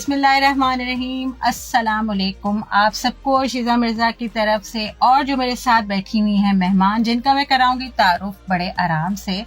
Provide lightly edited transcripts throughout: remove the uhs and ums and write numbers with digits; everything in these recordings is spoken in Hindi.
बिस्मिल्लाहिर्रहमानिर्रहीम, अस्सलाम वालेकुम। आप सबको शीज़ा मिर्ज़ा की तरफ से और जो मेरे साथ बैठी हुई हैं मेहमान, जिनका मैं कराऊंगी तारुफ बड़े आराम से,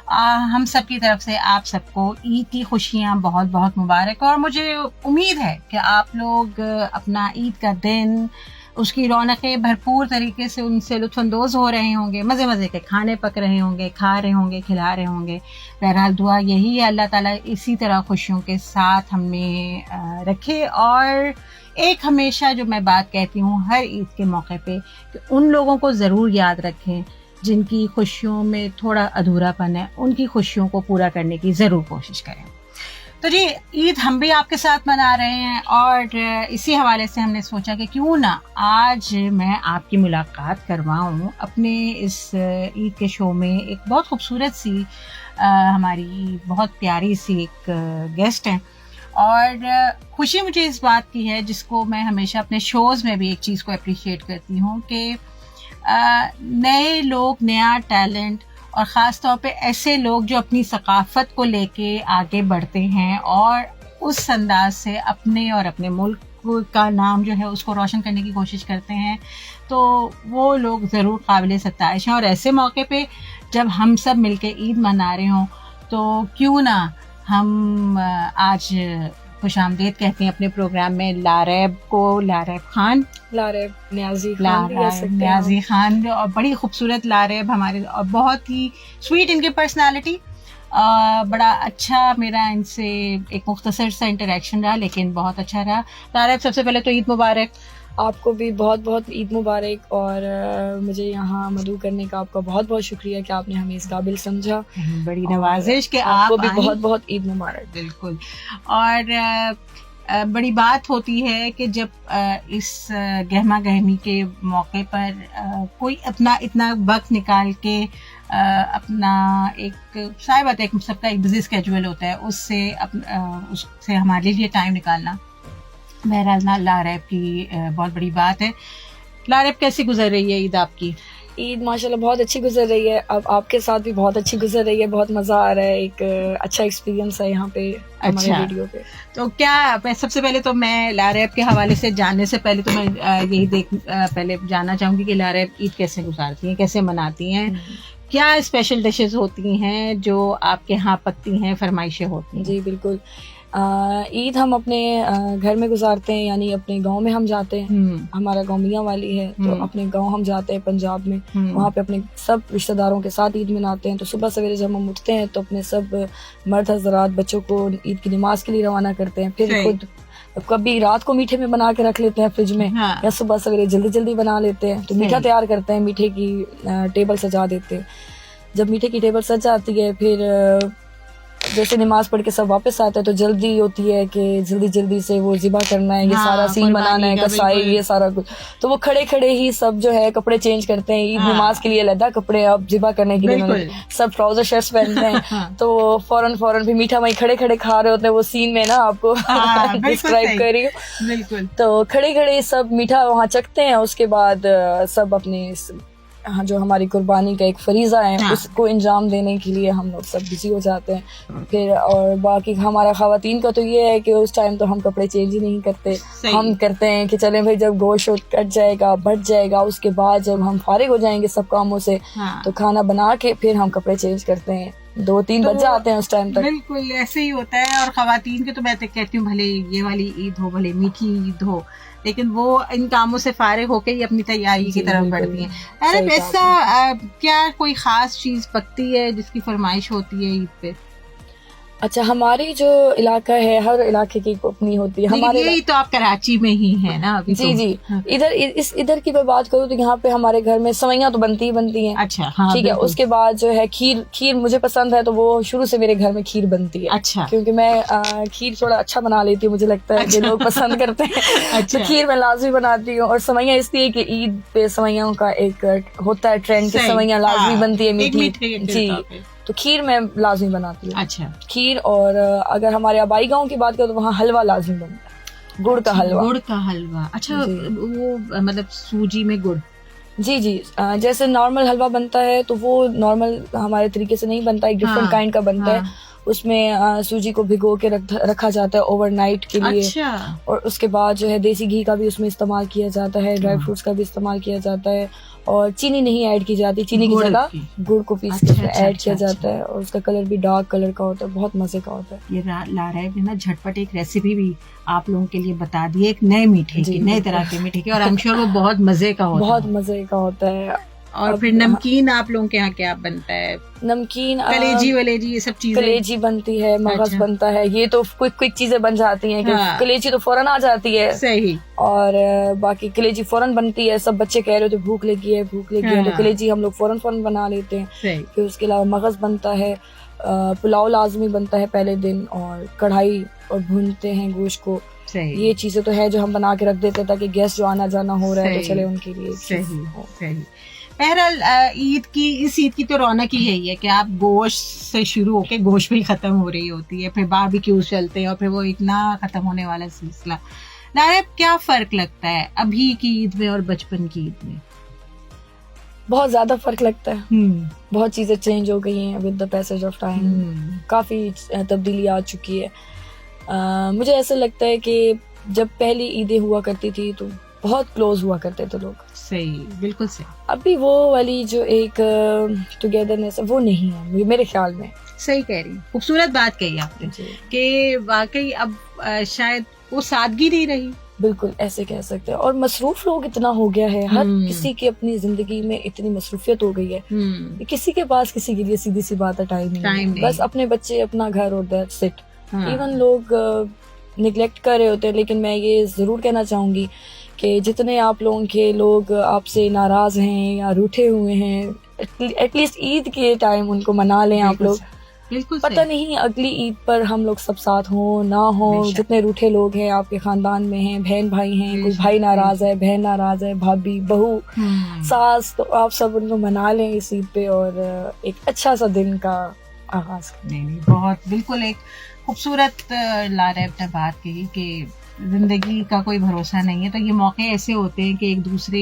हम सब की तरफ से आप सबको ईद की खुशियाँ बहुत बहुत मुबारक। और मुझे उम्मीद है कि आप लोग अपना ईद का दिन, उसकी रौनकें भरपूर तरीके से उनसे लुत्फ़अंदोज़ हो रहे होंगे, मज़े मज़े के खाने पक रहे होंगे, खा रहे होंगे, खिला रहे होंगे। बहरहाल दुआ यही है अल्लाह ताला इसी तरह खुशियों के साथ हमें रखे। और एक हमेशा जो मैं बात कहती हूँ हर ईद के मौके पे, कि उन लोगों को ज़रूर याद रखें जिनकी खुशियों में थोड़ा अधूरापन है, उनकी खुशियों को पूरा करने की ज़रूर कोशिश करें। तो जी, ईद हम भी आपके साथ मना रहे हैं और इसी हवाले से हमने सोचा कि क्यों ना आज मैं आपकी मुलाकात करवाऊं अपने इस ईद के शो में। एक बहुत खूबसूरत सी हमारी बहुत प्यारी सी एक गेस्ट हैं और खुशी मुझे इस बात की है, जिसको मैं हमेशा अपने शोज़ में भी एक चीज़ को अप्रिशिएट करती हूँ कि नए लोग, नया टैलेंट और ख़ास तौर पे ऐसे लोग जो अपनी सकाफ़त को लेके आगे बढ़ते हैं और उस अंदाज से अपने और अपने मुल्क का नाम जो है उसको रोशन करने की कोशिश करते हैं, तो वो लोग ज़रूर काबिल सत्ताइश हैं। और ऐसे मौके पे जब हम सब मिलके ईद मना रहे हों, तो क्यों ना हम आज खुशामदीद कहते हैं अपने प्रोग्राम में लारैब न्याजी खान जो और बड़ी खूबसूरत लारैब हमारे, और बहुत ही स्वीट इनकी पर्सनालिटी। बड़ा अच्छा मेरा इनसे एक मुख्तसर सा इंटरेक्शन रहा, लेकिन बहुत अच्छा रहा। लारैब, सबसे पहले तो ईद मुबारक। आपको भी बहुत बहुत ईद मुबारक। और मुझे यहाँ मदऊ करने का आपका बहुत बहुत शुक्रिया कि आपने हमें इस काबिल समझा। बड़ी नवाजिश कि आपको भी बहुत बहुत ईद मुबारक। बिल्कुल। और बड़ी बात होती है कि जब इस गहमा गहमी के मौके पर कोई अपना इतना वक्त निकाल के अपना एक सारी बात, एक सबका एक बिजी स्केड्यूल होता है, उससे हमारे लिए टाइम निकालना बहरहाल लारैब की बहुत बड़ी बात है। लारैब, कैसी गुजर रही है ईद आपकी? ईद माशाल्लाह बहुत अच्छी गुजर रही है। अब आपके साथ भी बहुत अच्छी गुजर रही है, बहुत मज़ा आ रहा है। एक अच्छा एक्सपीरियंस है यहाँ पे हमारे रेडियो पे। तो क्या सबसे पहले तो मैं लारैब के हवाले से जानने से पहले तो मैं यही पहले जानना चाहूँगी कि लारैब ईद कैसे गुजारती हैं, कैसे मनाती हैं, क्या स्पेशल डिशेस होती हैं जो आपके यहाँ पकती हैं, फरमाइशें होती हैं? जी बिल्कुल। ईद हम अपने घर में गुजारते हैं, यानी अपने गांव में हम जाते हैं। हमारा गांव मियाँ वाली है, तो अपने गांव हम जाते हैं पंजाब में। वहाँ पे अपने सब रिश्तेदारों के साथ ईद मनाते हैं। तो सुबह सवेरे जब हम उठते हैं तो अपने सब मर्द हज़रात बच्चों को ईद की नमाज के लिए रवाना करते हैं। फिर खुद कभी रात को मीठे में बना के रख लेते हैं फ्रिज में, या सुबह सवेरे जल्दी जल्दी बना लेते हैं। तो मीठा तैयार करते हैं, मीठे की टेबल सजा देते हैं। जब मीठे की टेबल सज जाती है, फिर जैसे नमाज पढ़ के सब वापस आते हैं, तो जल्दी होती है कि जल्दी जल्दी से वो ज़िबा करना है, ये सारा सीन बनाना है, कसाई, ये सारा कुछ। तो वो खड़े खड़े ही सब जो है कपड़े चेंज करते हैं। ईद नमाज के लिए अलग कपड़े, अब ज़िबा करने के लिए सब ट्राउजर शर्ट्स पहनते हैं। तो फौरन भी मीठा वहीं खड़े खड़े खा रहे होते हैं। वो सीन में ना आपको डिस्क्राइब कर रही हूँ। बिल्कुल। तो खड़े खड़े सब मीठा वहाँ चखते हैं। उसके बाद सब अपने जो हमारी कुर्बानी का एक फरीज़ा है, उसको अंजाम देने के लिए हम लोग सब बिजी हो जाते हैं। फिर और बाकी हमारा ख़वातीन का तो ये है कि उस टाइम तो हम कपड़े चेंज ही नहीं करते। हम करते हैं कि चलें भाई, जब गोश्त कट जाएगा, बच जाएगा, उसके बाद जब हम फारिग हो जाएंगे सब कामों से, तो खाना बना के फिर हम कपड़े चेंज करते हैं। 2-3 बज जाते हैं उस टाइम तक। बिल्कुल ऐसे ही होता है। और ख़वातीन के तो मैं तो कहती हूँ, भले ये वाली ईद हो, भले मीठी ईद हो, लेकिन वो इन कामों से फारिग होकर ही अपनी तैयारी की तरफ बढ़ती हैं। अरे ऐसा क्या कोई खास चीज़ पकती है जिसकी फरमाइश होती है ईद पे? अच्छा, हमारी जो इलाका है, हर इलाके की अपनी होती है। हमारे यही तो आप कराची में ही है ना अभी? जी जी। इधर की मैं बात करूँ तो यहाँ पे हमारे घर में सवैयाँ तो बनती हैं। अच्छा, हाँ, ठीक है। उसके बाद जो है खीर मुझे पसंद है, तो वो शुरू से मेरे घर में खीर बनती है। अच्छा। क्योंकि मैं खीर थोड़ा अच्छा बना लेती हूँ, मुझे लगता है कि लोग पसंद करते हैं। अच्छा। तो खीर मैं लाजमी बनाती हूँ। और सवैयाँ इसलिए कि ईद पे सवैयों का एक होता है ट्रेंड कि सवैयाँ लाजमी बनती है मीठी। जी, तो खीर मैं लाजमी बनाती हूँ। अच्छा। खीर। और अगर हमारे आबाई गांव की बात करें तो वहाँ हलवा लाजमी बनता है, गुड़ का हलवा। अच्छा, वो मतलब सूजी में गुड़? जी जी। जैसे नॉर्मल हलवा बनता है तो वो नॉर्मल हमारे तरीके से नहीं बनता, एक डिफरेंट काइंड का बनता है। उसमें सूजी को भिगो के रखा जाता है ओवरनाइट के लिए। अच्छा। और उसके बाद जो है देसी घी का भी उसमें इस्तेमाल किया जाता है, ड्राई फ्रूट्स का भी इस्तेमाल किया जाता है, और चीनी नहीं ऐड की जाती, चीनी की जगह गुड़ को पीस के ऐड किया जाता है, और उसका कलर भी डार्क कलर का होता है, बहुत मजे का होता है। ये लारैब ना झटपट एक रेसिपी भी आप लोगों के लिए बता दी, एक नए मीठे की, नए तरह के मीठे की, और आई एम श्योर वो बहुत मजे का होता है। बहुत मजे का होता है। और फिर नमकीन आप लोगों के यहाँ क्या बनता है? नमकीन कलेजी वलेजी ये सब चीजें? कलेजी बनती है, मगज बनता है, ये तो क्विक चीजें बन जाती हैं। हाँ। कलेजी तो फौरन आ जाती है। सही। और बाकी कलेजी फौरन बनती है। सब बच्चे कह रहे थे भूख लगी है, तो कलेजी हम लोग फौरन बना लेते हैं। फिर उसके अलावा मगज बनता है, पुलाव लाजमी बनता है पहले दिन, और कढ़ाई और भूनते हैं गोश्त को। ये चीजें तो है जो हम बना के रख देते हैं ताकि गेस्ट जो आना जाना हो रहा है तो चले उनके लिए। सही। बहरहाल इस ईद की तो रौनक ही यही है कि आप गोश्त से शुरू होके गोश्त भी खत्म हो रही होती है, फिर बारबेक्यूज़ चलते हैं, और फिर वो इतना खत्म होने वाला सिलसिला। लारैब, क्या फर्क लगता है अभी की ईद में और बचपन की ईद में? बहुत ज्यादा फर्क लगता है। बहुत चीजें चेंज हो गई हैं with the passage of time. काफी तब्दीली आ चुकी है। मुझे ऐसा लगता है कि जब पहली ईदें हुआ करती थी तो बहुत क्लोज हुआ करते थे लोग। सही, बिल्कुल सही। अभी वो वाली जो एक टुगेदरनेस वो नहीं है मेरे ख्याल में। सही कह रही, खूबसूरत बात कही आपने कि वाकई अब शायद वो सादगी नहीं रही। बिल्कुल ऐसे कह सकते हैं। और मसरूफ लोग इतना हो गया है, हर किसी की अपनी जिंदगी में इतनी मसरूफियत हो गई है, किसी के पास किसी के लिए सीधी सी बात है टाइम नहीं। बस अपने बच्चे, अपना घर, और दैट्स इट। इवन लोग निगलेक्ट कर रहे होते हैं। लेकिन मैं ये जरूर कहना चाहूंगी कि जितने आप लोगों के लोग आपसे नाराज हैं या रूठे हुए हैं, एटलीस्ट ईद के टाइम उनको मना लें आप लोग। बिल्कुल पता नहीं अगली ईद पर हम लोग सब साथ हो ना हो। जितने रूठे लोग हैं आपके खानदान में हैं, बहन भाई हैं, कोई भाई नाराज है, बहन नाराज है, भाभी, बहू, सास, तो आप सब उनको मना लें इस ईद पे, और एक अच्छा सा दिन का आगाज। नहीं, बहुत बिल्कुल एक खूबसूरत लारैब ने बात कही कि जिंदगी का कोई भरोसा नहीं है, तो ये मौके ऐसे होते हैं कि एक दूसरे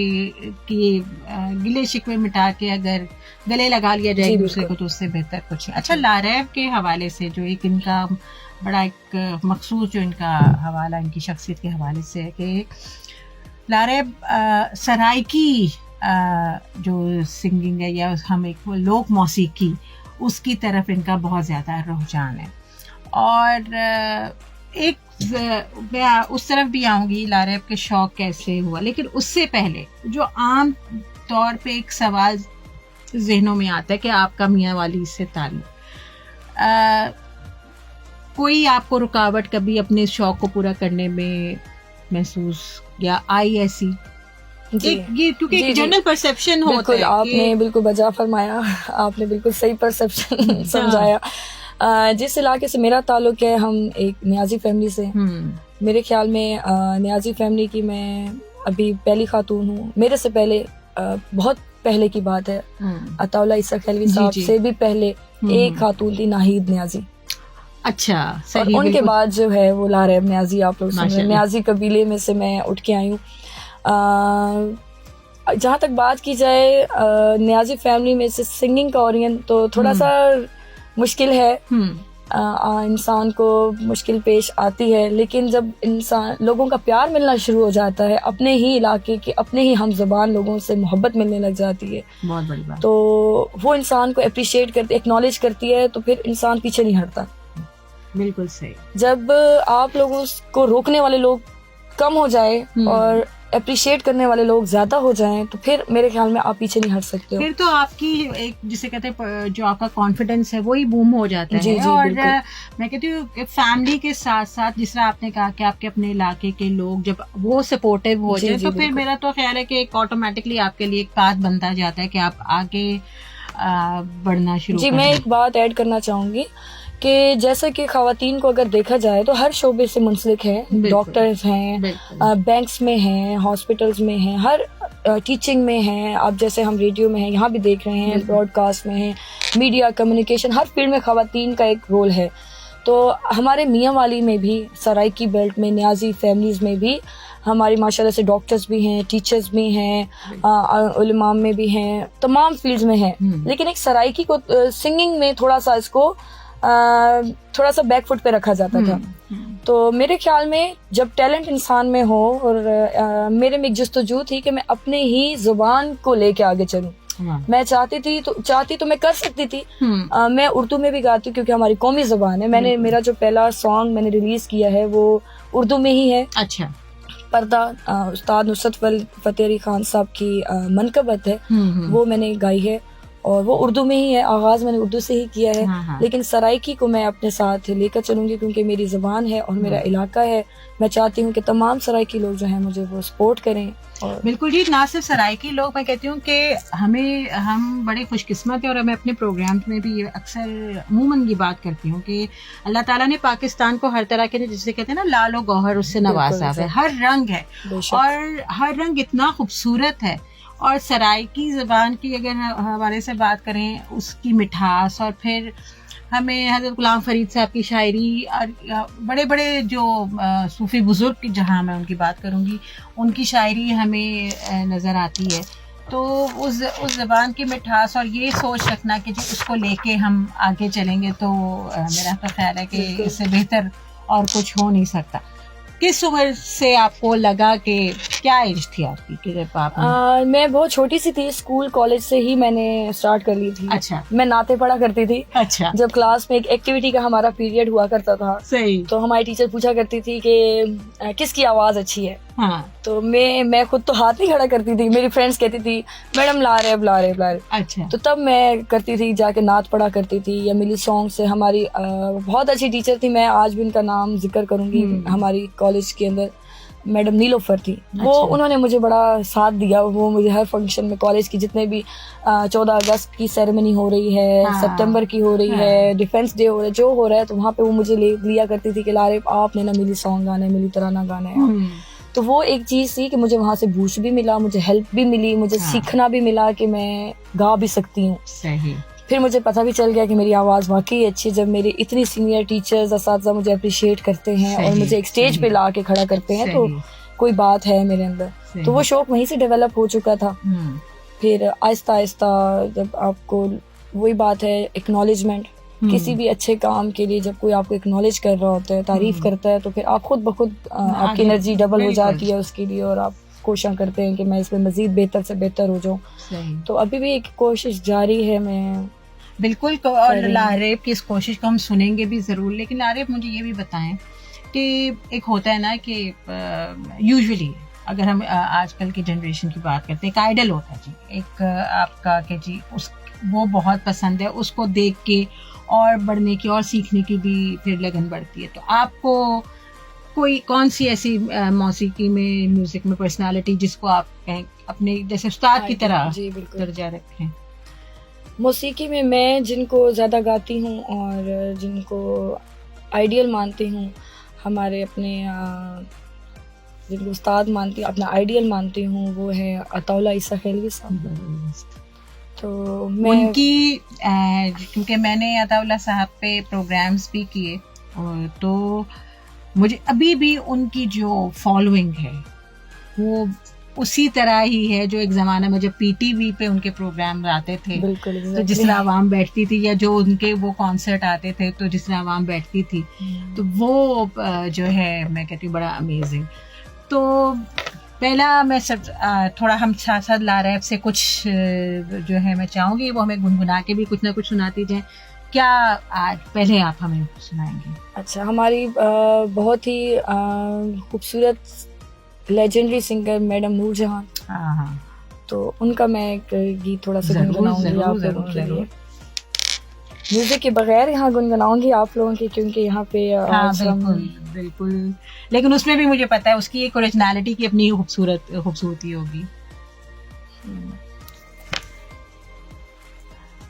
की गिले शिकवे मिटा के अगर गले लगा लिया जाए एक दूसरे को तो उससे बेहतर कुछ है। अच्छा, लारैब के हवाले से जो एक इनका बड़ा एक मखसूस जो इनका हवाला इनकी शख्सियत के हवाले से है कि लारैब सराइकी जो सिंगिंग है या हम एक लोक मौसीकी उसकी तरफ इनका बहुत ज़्यादा रुझान है। और एक मैं उस तरफ भी आऊँगी लारैब के शौक कैसे हुआ, लेकिन उससे पहले जो आम तौर पे एक सवाल जहनों में आता है कि आपका मियाँ वाली से ताल्लुक, कोई आपको रुकावट कभी अपने शौक को पूरा करने में महसूस या आई ऐसी? क्योंकि एक जनरल परसेप्शन होता है। आपने बिल्कुल बजा फरमाया, आपने बिल्कुल सही परसेप्शन समझाया। जिस इलाके से मेरा ताल्लुक है, हम एक न्याजी फैमिली से। मेरे ख्याल में न्याजी फैमिली की मैं अभी पहली खातून हूँ। मेरे से पहले बहुत पहले की बात है, अताउल्लाह ईसा खैलवी साहब से भी पहले एक खातून थी, नाहिद न्याजी। अच्छा, सही। और उनके बाद जो है वो लारैब न्याजी, आप लोग सुन रहे हैं, न्याजी कबीले में से मैं उठ के आई हूँ। जहाँ तक बात की जाए न्याजी फैमिली में से सिंगिंग का ओरियन, तो थोड़ा सा मुश्किल है। इंसान को मुश्किल पेश आती है, लेकिन जब इंसान लोगों का प्यार मिलना शुरू हो जाता है, अपने ही इलाके के अपने ही हम ज़बान लोगों से मोहब्बत मिलने लग जाती है, बहुत बड़ी बात। तो वो इंसान को अप्रिशिएट करती, एक्नॉलेज करती है, तो फिर इंसान पीछे नहीं हटता। बिल्कुल सही। जब आप लोगों को रोकने वाले लोग कम हो जाए और अप्रिशिएट करने वाले लोग ज्यादा हो जाएं, तो फिर मेरे ख्याल में आप पीछे नहीं हट सकते हो। फिर तो आपकी एक जिसे कहते हैं जो आपका कॉन्फिडेंस है वही बूम हो जाता है। और मैं कहती हूँ फैमिली के साथ साथ जिस तरह आपने कहा कि आपके अपने इलाके के लोग जब वो सपोर्टिव हो जाए, तो फिर मेरा तो ख्याल है कि एक ऑटोमेटिकली आपके लिए एक पाथ बनता जाता है कि आप आगे बढ़ना शुरू। जी, मैं एक बात ऐड करना चाहूंगी कि जैसे कि खवातीन को अगर देखा जाए तो हर शोबे से मुंसलिक हैं, डॉक्टर्स हैं, बैंक्स में हैं, हॉस्पिटल्स में हैं, हर टीचिंग में हैं, अब जैसे हम रेडियो में हैं, यहाँ भी देख रहे हैं, ब्रॉडकास्ट में हैं, मीडिया, कम्युनिकेशन, हर फील्ड में खवातीन का एक रोल है। तो हमारे मियाँ वाली में भी, सराइकी बेल्ट में, न्याजी फैमिलीज में भी हमारी माशाल्लाह से डॉक्टर्स भी हैं, टीचर्स भी हैं, उलमा में भी हैं, तमाम फील्ड्स में हैं। लेकिन एक सराइकी को सिंगिंग में थोड़ा सा इसको थोड़ा सा बैक फुट पे रखा जाता था। तो मेरे ख्याल में जब टैलेंट इंसान में हो और मेरे में एक जस्तजू थी कि मैं अपने ही जुबान को लेके आगे चलूं। मैं चाहती तो मैं कर सकती थी। मैं उर्दू में भी गाती हूँ क्योंकि हमारी कौमी जुबान है। मैंने मेरा जो पहला सॉन्ग मैंने रिलीज किया है वो उर्दू में ही है। अच्छा। पर्दा उस्ताद नुसरत फतेह अली खान साहब की मनकबत है, वो मैंने गाई है और वो उर्दू में ही है। आगाज मैंने उर्दू से ही किया है। लेकिन सराइकी को मैं अपने साथ लेकर चलूंगी क्योंकि मेरी जुबान है और मेरा इलाका है। मैं चाहती हूँ कि तमाम सराइकी लोग जो हैं मुझे वो सपोर्ट करें। और बिल्कुल जी, ना सिर्फ सराइकी लोग, मैं कहती हूँ कि हम बड़े खुशकिस्मत हैं और मैं अपने प्रोग्राम में भी ये अक्सर अमूमन ये बात करती हूँ कि अल्लाह ताला ने पाकिस्तान को हर तरह के, जिसे कहते हैं ना लालो गौहर, उससे नवाजा है। हर रंग है और हर रंग इतना खूबसूरत है। और सराइकी ज़बान की अगर हमारे से बात करें, उसकी मिठास, और फिर हमें हज़रत गुलाम फरीद साहब की शायरी और बड़े बड़े जो सूफ़ी बुज़ुर्ग, जहाँ मैं उनकी बात करूँगी, उनकी शायरी हमें नज़र आती है। तो उस ज़बान की मिठास और ये सोच रखना कि जी उसको लेके हम आगे चलेंगे, तो मेरा तो ख्याल है कि इससे बेहतर और कुछ हो नहीं सकता। किस उम्र से आपको लगा कि क्या एज थी आपकी कि जब आप मैं बहुत छोटी सी थी, स्कूल कॉलेज से ही मैंने स्टार्ट कर ली थी। अच्छा। मैं नाते पढ़ा करती थी। अच्छा। जब क्लास में एक एक्टिविटी का हमारा पीरियड हुआ करता था, सही, तो हमारी टीचर पूछा करती थी कि किसकी आवाज अच्छी है। हाँ। तो मैं खुद तो हाथ नहीं खड़ा करती थी, मेरी फ्रेंड्स कहती थी मैडम ला रहे। अच्छा। तो तब मैं करती थी, जाके नात पढ़ा करती थी या मिली सॉन्ग से। हमारी बहुत अच्छी टीचर थी, मैं आज भी उनका नाम जिक्र करूंगी। हमारी कॉलेज के अंदर मैडम नीलोफर थी। वो उन्होंने मुझे बड़ा साथ दिया। वो मुझे हर फंक्शन में, कॉलेज की जितने भी 14 अगस्त की सेरेमनी हो रही है, सितंबर की हो रही है, डिफेंस डे हो रहा है, जो हो रहा है, तो वहाँ पे वो मुझे लिया करती थी कि लारे आपने ना मिली सॉन्ग गाना है, मिली तराना गाना है। तो वो एक चीज थी कि मुझे वहाँ से बूस्ट भी मिला, मुझे हेल्प भी मिली, मुझे सीखना भी मिला कि मैं गा भी सकती हूँ। सही। फिर मुझे पता भी चल गया कि मेरी आवाज़ वाकई अच्छी है। जब मेरे इतनी सीनियर टीचर्स असातिज़ा मुझे अप्रिशिएट करते हैं और मुझे एक स्टेज पे ला के खड़ा करते हैं, तो कोई बात है मेरे अंदर। तो वो शौक वहीं से डेवलप हो चुका था। फिर आहिस्ता आहिस्ता जब आपको, वही बात है, एक्नॉलेजमेंट, किसी भी अच्छे काम के लिए जब कोई आपको एक्नॉलेज कर रहा होता है, तारीफ करता है, तो फिर आप खुद ब खुद आपकी एनर्जी डबल हो जाती है उसके लिए, और आप कोशिश करते हैं कि मैं इसमें मजीद बेहतर से बेहतर हो जाऊँ। तो अभी भी एक कोशिश जारी है। मैं बिल्कुल, और लारेब की इस कोशिश को हम सुनेंगे भी ज़रूर। लेकिन लारेब, मुझे ये भी बताएं कि एक होता है ना कि यूजुअली अगर हम आजकल की जनरेशन की बात करते हैं, एक आइडल होता है जी, एक आपका कि जी वो बहुत पसंद है, उसको देख के और बढ़ने की और सीखने की भी फिर लगन बढ़ती है। तो आपको कौन सी ऐसी मौसीकी में, म्यूजिक में पर्सनालिटी जिसको आप अपने जैसे उस्ताद की तरह दर्जा रखें? मौसीकी में मैं जिनको ज़्यादा गाती हूँ और जिनको आइडियल मानती हूँ, हमारे अपने जिनको उस्ताद मानती हूँ, अपना आइडियल मानती हूँ, वो है अताउल्लाह ईसा खिलजी साहब। तो मैं उनकी, क्योंकि मैंने अताउल्लाह साहब पे प्रोग्राम्स भी किए, और तो मुझे अभी भी उनकी जो फॉलोइंग है वो उसी तरह ही है जो एक ज़माने में जब पीटीवी पे उनके प्रोग्राम आते थे, तो जिस तरह आवाम बैठती थी, या जो उनके वो कॉन्सर्ट आते थे तो जिस तरह आवाम बैठती थी, तो वो जो है मैं कहती हूँ बड़ा अमेजिंग। तो पहला मैं सब थोड़ा हम साथ ला रहे से कुछ जो है मैं चाहूँगी वो हमें गुनगुना के भी कुछ ना कुछ सुनाती जाए। क्या आज पहले आप हमें सुनाएंगे? अच्छा, हमारी बहुत ही खूबसूरत लेजेंडरी सिंगर मैडम नूरजहान, तो उनका मैं एक गीत थोड़ा सा गुनगुनाऊंगी आप लोगों के लिए। म्यूजिक के बगैर यहाँ गुनगुनाऊंगी आप लोगों के, क्योंकि यहाँ पे बिल्कुल, लेकिन उसमें भी मुझे पता है उसकी एक ओरिजिनलिटी की अपनी खूबसूरती होगी।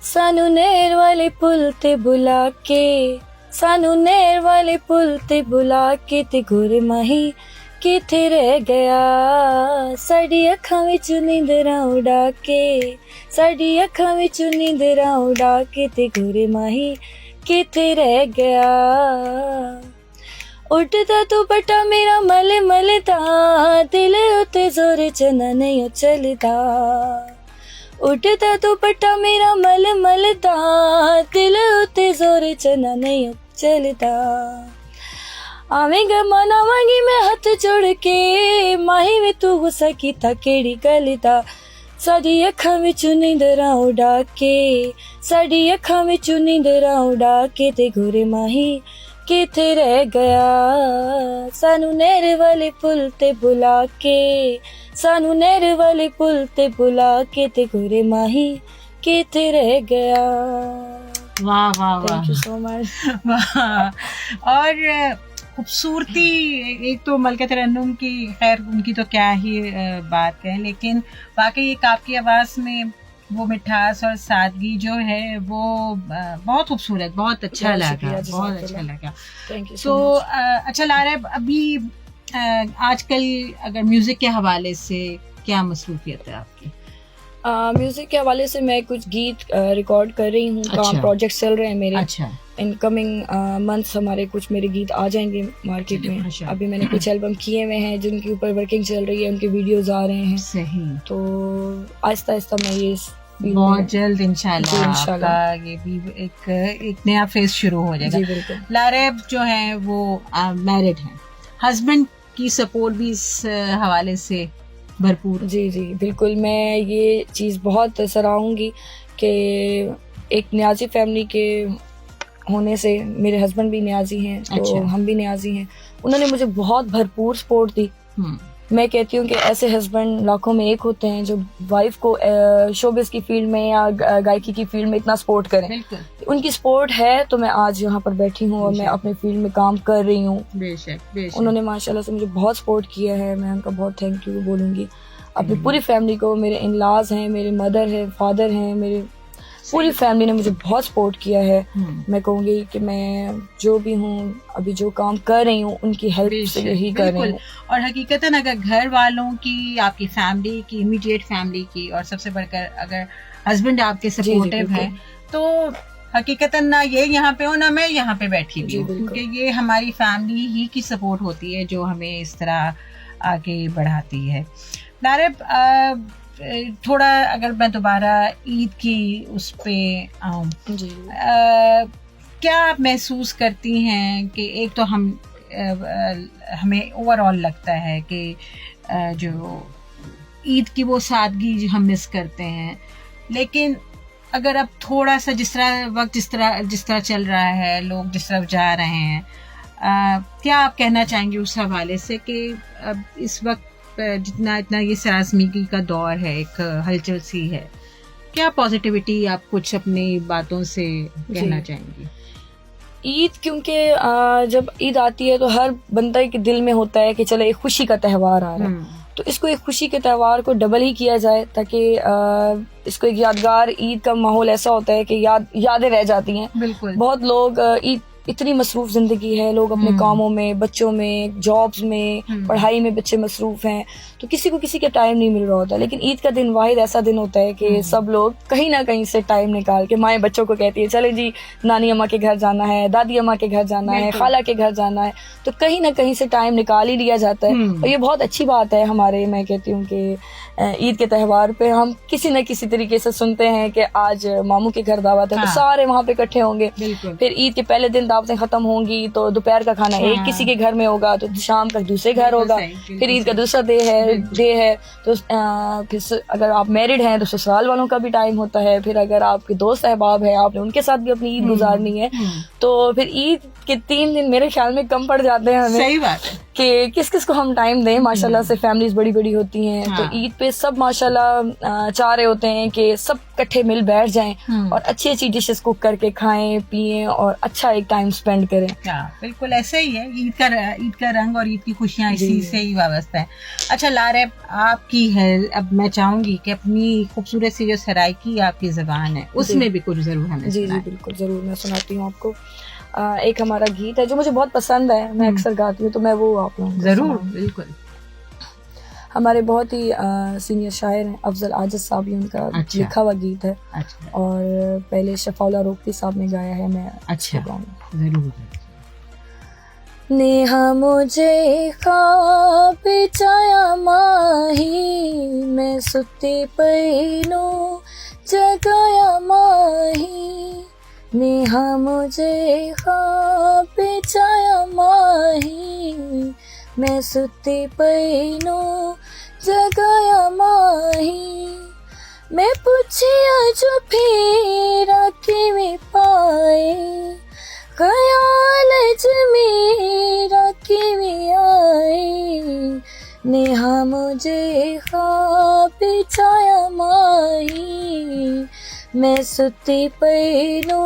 सानू नेर वाले पुल ते बुला के, सानू नेर वाले पुल ते बुला के, ते गोरे माही किथे रह गया, साडी अखां विच नींदरां उड़ा के, साडी अखां विच नींदरां उड़ा के, ते गोरे माही किथे रह गया। उठदा तू बटा मेरा मले मले दा, दिल उते जोर चना नहीं चलदा, उठता दुपट्टा मेरा मल मलदा, दिल उत्ते जोर चना नहीं चलदा। आवेंगा मनावांगी मैं हथ जोड़ के, माही वे तू गुस्सा कीता केड़ी गल दा। साडी अखां विचों नींदरां उड़ा के, साडी अखां विचों नींदरां उड़ा के, ते गोरे माही किथे रह गया, सानू नहर वाले पुल ते बुला के, सानू नहर वाले पुल ते बुला के, ते गोरे माही किथे रह गया। वाह वाह वाह, थैंक यू सो मच। वाह। और खूबसूरती, एक तो मलका तरन्नुम की, खैर उनकी तो क्या ही बात कहें, लेकिन वाकई एक आपकी आवाज़ में वो मिठास और सादगी जो है वो बहुत खूबसूरत, बहुत अच्छा लगा, बहुत अच्छा लगा। Thank you. तो अच्छा लारा, अभी आजकल अगर म्यूजिक के हवाले से क्या मसरूफियत है आपकी? म्यूजिक के हवाले से मैं कुछ गीत रिकॉर्ड कर रही हूँ। अच्छा। काम प्रोजेक्ट चल रहे हैं मेरे। अच्छा। इन कमिंग मंथ्स हमारे कुछ मेरे गीत आ जाएंगे मार्केट में। अच्छा। अभी मैंने कुछ एल्बम किए हुए हैं जिनके ऊपर वर्किंग चल रही है, उनके वीडियोस आ रहे हैं। सही। तो आहिस्ता आहिस्ता मैं ये बहुत जल्द इंशाल्लाह आपका ये भी एक नया फेज शुरू हो जाएगा। जी बिल्कुल। लारेब जो है वो मैरिड हैं, हस्बैंड की सपोर्ट भी इस हवाले से भरपूर? जी जी बिल्कुल, मैं ये चीज़ बहुत सराहूंगी कि एक न्याजी फैमिली के होने से, मेरे हस्बैंड भी न्याजी हैं तो अच्छा। हम भी न्याजी हैं, उन्होंने मुझे बहुत भरपूर सपोर्ट दी। मैं कहती हूँ कि ऐसे हस्बैंड लाखों में एक होते हैं जो वाइफ को शोबिस की फील्ड में या गायकी की फील्ड में इतना सपोर्ट करें। उनकी सपोर्ट है तो मैं आज यहाँ पर बैठी हूँ और मैं अपने फील्ड में काम कर रही हूँ। बेशक। उन्होंने माशाल्लाह से मुझे बहुत सपोर्ट किया है, मैं उनका बहुत थैंक यू बोलूँगी। अपनी पूरी फैमिली को, मेरे इन-लॉज हैं, मेरे मदर है, फादर हैं, मेरे पूरी फैमिली ने मुझे बहुत सपोर्ट किया है। मैं कहूँगी कि मैं जो भी हूँ, अभी जो काम कर रही हूँ, उनकी हेल्प से ही कर रही हूँ। और हकीकतन अगर घर वालों की, आपकी फैमिली की, इमीडिएट फैमिली की, और सबसे बढ़कर अगर हस्बैंड आपके सपोर्टिव हैं, तो हकीकतन ना ये यहाँ पे हो ना मैं यहाँ पे बैठी हुई हूँ, क्योंकि ये हमारी फैमिली ही की सपोर्ट होती है जो हमें इस तरह आगे बढ़ाती है। नारिब, थोड़ा अगर मैं दोबारा ईद की उस पे आऊँ, क्या आप महसूस करती हैं कि एक तो हमें ओवरऑल लगता है कि जो ईद की वो सादगी जो हम मिस करते हैं, लेकिन अगर अब थोड़ा सा जिस तरह वक्त जिस तरह चल रहा है, लोग जिस तरफ जा रहे हैं, क्या आप कहना चाहेंगे उस हवाले से कि अब इस वक्त जितना इतना ये सरासमीगी का दौर है, एक हलचल सी है, क्या पॉजिटिविटी आप कुछ अपनी बातों से कहना चाहेंगी? ईद, क्योंकि जब ईद आती है तो हर बंदे के दिल में होता है कि चलो एक खुशी का त्यौहार आ रहा है, तो इसको एक खुशी के त्यौहार को डबल ही किया जाए ताकि इसको एक यादगार, ईद का माहौल ऐसा होता है कि यादें रह जाती हैं। बिल्कुल। बहुत लोग ईद, इतनी मसरूफ जिंदगी है, लोग अपने कामों में, बच्चों में, जॉब्स में, पढ़ाई में बच्चे मसरूफ हैं, तो किसी को किसी का टाइम नहीं मिल रहा होता। लेकिन ईद का दिन वाहिद ऐसा दिन होता है कि सब लोग कहीं ना कहीं से टाइम निकाल के, माएँ बच्चों को कहती है चले जी नानी अम्मा के घर जाना है, दादी अम्मा के घर जाना है, खाला के घर जाना है, तो कहीं ना कहीं से टाइम निकाल ही लिया जाता है। और ये बहुत अच्छी बात है हमारे, मैं कहती हूँ कि ईद के त्यौहार पे हम किसी न किसी तरीके से सुनते हैं कि आज मामू के घर दावत है, तो सारे वहाँ पे इकट्ठे होंगे। फिर ईद के पहले दिन दावतें खत्म होंगी तो दोपहर का खाना एक किसी के घर में होगा, तो शाम का दूसरे घर होगा, फिर ईद का दूसरा डे है तो फिर अगर आप मैरिड हैं तो ससुराल वालों का भी टाइम होता है, फिर अगर आपके दोस्त अहबाब हैं, आपने उनके साथ भी अपनी ईद गुजारनी है, तो फिर ईद के 3 दिन मेरे ख्याल में कम पड़ जाते हैं हमें। सही बात है कि किस किस को हम टाइम दें। माशाल्लाह से फैमिलीज बड़ी बड़ी होती हैं, तो ईद पे सब माशाल्लाह चाह रहे होते हैं कि सब इकट्ठे मिल बैठ जाएं और अच्छी अच्छी डिशेस कुक करके खाएं पिएं और अच्छा एक टाइम स्पेंड करें। बिल्कुल ऐसे ही है, ईद का रंग और ईद की खुशियाँ इसी से ही वाबस्ता है। अच्छा लारेब, आपकी है, अब मैं चाहूंगी कि अपनी खूबसूरत सी जो सराइकी आपकी ज़बान है उसमें भी कुछ जरूर हमें जी बिल्कुल जरूर मैं सुनाती हूँ आपको। एक हमारा गीत है जो मुझे बहुत पसंद है, मैं अक्सर गाती हूँ, तो मैं वो आप लोगों को जरूर। बिल्कुल। हमारे बहुत ही सीनियर शायर हैं अफजल आजिज साहब, उनका लिखा हुआ गीत है। और पहले शफाउल्लाह रोकती साहब ने गाया है, मैं जरूर। नेहा मुझे ख्वाब चाया माही, मैं सुती पई नूं जगाया माही नेहा मुझे ख्वाब बिछाया माही मैं सुती पैनो जगाया माही मैं पूछिया जो फिर किवें पाए ख्याल च मेरा किवें आए नेहा मुझे ख्वाब बिछाया माही मैं सुती पैनो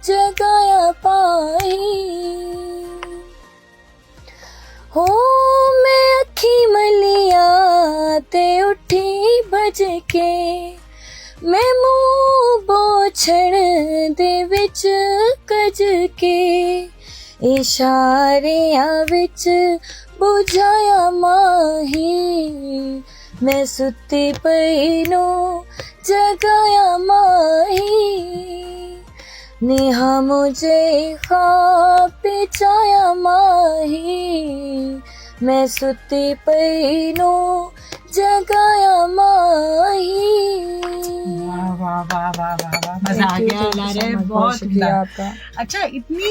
जगाया पाई हो मैं अखी मलिया ते उठी भज के मैं मुंह बोछड़ दे विच कज के इशारियां विच बुझाया माही मैं सुती पैनो जगाया माही नेहा मुझे ख्वाब बिछाया माही मैं सुती पैनो जगाया माही। वाह वाह वाह वाह वाह वाह, मजा आ गया लारे, बहुत शुक्रिया आपका। अच्छा, इतनी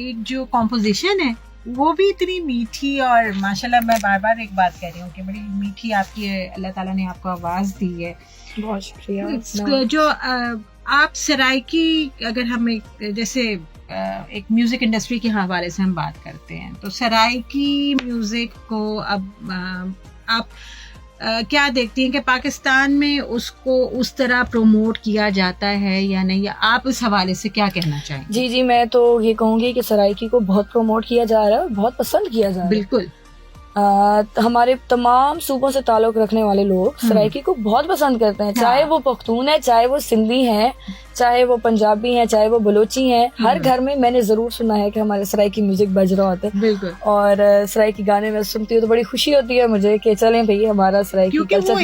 एक जो कॉम्पोजिशन है वो भी इतनी मीठी, और माशाल्लाह मैं बार बार एक बात कह रही हूँ कि बड़ी मीठी आपकी अल्लाह ताला ने आपको आवाज़ दी है। बहुत शुक्रिया। जो आप सराइकी, अगर हम जैसे एक म्यूजिक इंडस्ट्री के हवाले से हम बात करते हैं, तो सराइकी म्यूजिक को अब आप क्या देखती हैं कि पाकिस्तान में उसको उस तरह प्रमोट किया जाता है या नहीं, या आप इस हवाले से क्या कहना चाहेंगे? जी जी, मैं तो ये कहूँगी कि सराइकी को बहुत प्रमोट किया जा रहा है और बहुत पसंद किया जा रहा है। बिल्कुल। हमारे तमाम सूबों से ताल्लुक रखने वाले लोग सराइकी को बहुत पसंद करते हैं, चाहे वो पख्तून है, चाहे वो सिंधी हैं, चाहे वो पंजाबी हैं, चाहे वो बलोची हैं। हर घर में मैंने जरूर सुना है कि हमारे सराइकी म्यूजिक बज रहा होता है। बिल्कुल। और सराइकी गाने में सुनती हूँ तो बड़ी खुशी होती है मुझे कि चलें भई हमारा सराइकी कल्चर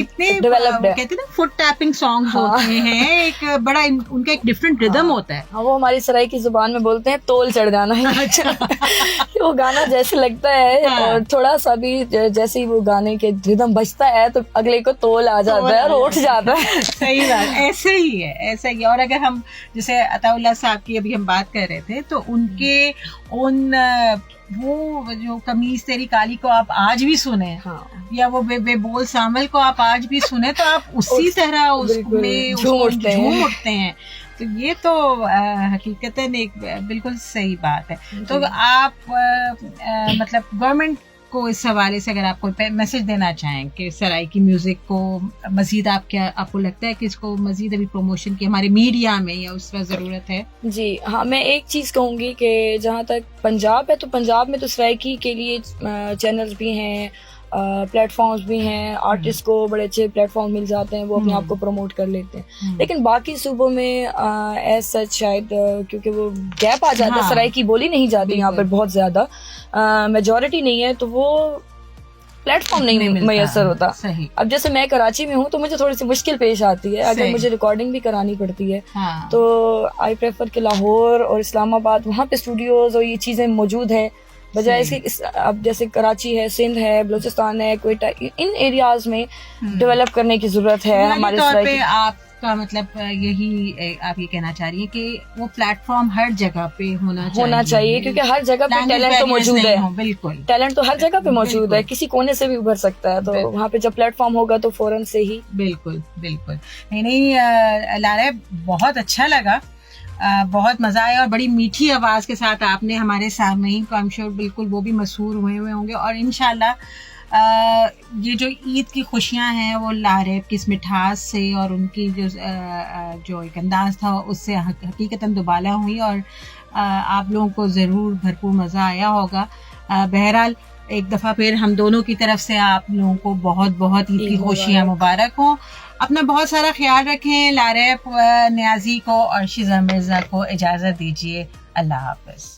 डेवलप्ड है। कहते हैं ना फुट टैपिंग सॉन्ग होते हैं, एक बड़ा उनका एक डिफरेंट रिदम होता है। हाँ, वो हमारी सराइकी जुबान में बोलते हैं तोल चढ़ जाना है। अच्छा। वो गाना जैसे लगता है और थोड़ा सा भी जैसे ही वो गाने के रिदम बजता है तो अगले को तोल आ जाता है और उठ जाता है। सही बात, ऐसे ही है, ऐसे ही। और अगर हम जैसे अताउल्लाह साहब की अभी हम बात कर रहे थे, तो उनके वो जो कमीज तेरी काली को आप आज भी सुने, हाँ, या वो बेबोल सामल को आप आज भी सुने, तो आप उसी तरह उसमें झूम उठते हैं। तो ये तो हकीकतन एक बिल्कुल सही बात है। तो आप मतलब गवर्नमेंट को इस हवाले से अगर आप कोई मैसेज देना चाहें कि सराइकी म्यूजिक को मजीद आपको लगता है कि इसको मजीद अभी प्रमोशन की हमारे मीडिया में या उस पर जरूरत है? जी हाँ, मैं एक चीज कहूंगी कि जहाँ तक पंजाब है तो पंजाब में तो सराइकी के लिए चैनल्स भी हैं, प्लेटफॉर्म्स भी हैं, आर्टिस्ट को बड़े अच्छे प्लेटफॉर्म मिल जाते हैं, वो अपने आप को प्रमोट कर लेते हैं। लेकिन बाकी सूबों में एज सच शायद क्योंकि वो गैप आ जाता है, सराइकी बोली नहीं जाती यहाँ पर बहुत ज्यादा, मेजॉरिटी नहीं है, तो वो प्लेटफॉर्म नहीं मैसर होता। अब जैसे मैं कराची में हूँ तो मुझे थोड़ी सी मुश्किल पेश आती है, अगर मुझे रिकॉर्डिंग भी करानी पड़ती है तो आई प्रेफर कि लाहौर और इस्लामाबाद, वहाँ पे स्टूडियोज और ये चीजें मौजूद है, बजाय इसके अब जैसे कराची है, सिंध है, बलूचिस्तान है, क्वेटा, इन एरियाज में डेवलप करने की जरूरत है। हमारे तौर पे आपका मतलब यही आप ये कहना चाह रही है कि वो प्लेटफॉर्म हर जगह पे होना चाहिए क्योंकि हर जगह पे टैलेंट तो मौजूद है। बिल्कुल, टैलेंट तो हर जगह पे मौजूद है, किसी कोने से भी उभर सकता है, तो वहाँ पे जब प्लेटफॉर्म होगा तो फौरन से ही। बिल्कुल बिल्कुल। नहीं लारा, बहुत अच्छा लगा, बहुत मजा आया, और बड़ी मीठी आवाज के साथ आपने हमारे सामने को आई एम श्योर बिल्कुल वो भी मशहूर हुए होंगे, और इंशाल्लाह ये जो ईद की खुशियां हैं वो लारेब की इस मिठास से और उनकी जो एक अंदाज था उससे हकीकतन दुबाला हुई, और आप लोगों को ज़रूर भरपूर मज़ा आया होगा। बहरहाल एक दफ़ा फिर हम दोनों की तरफ से आप लोगों को बहुत बहुत ईद की खुशियाँ मुबारक हों। अपना बहुत सारा ख्याल रखें। लारेब न्याजी को और शिजा मिर्ज़ा को इजाज़त दीजिए। अल्लाह हाफ़िज़।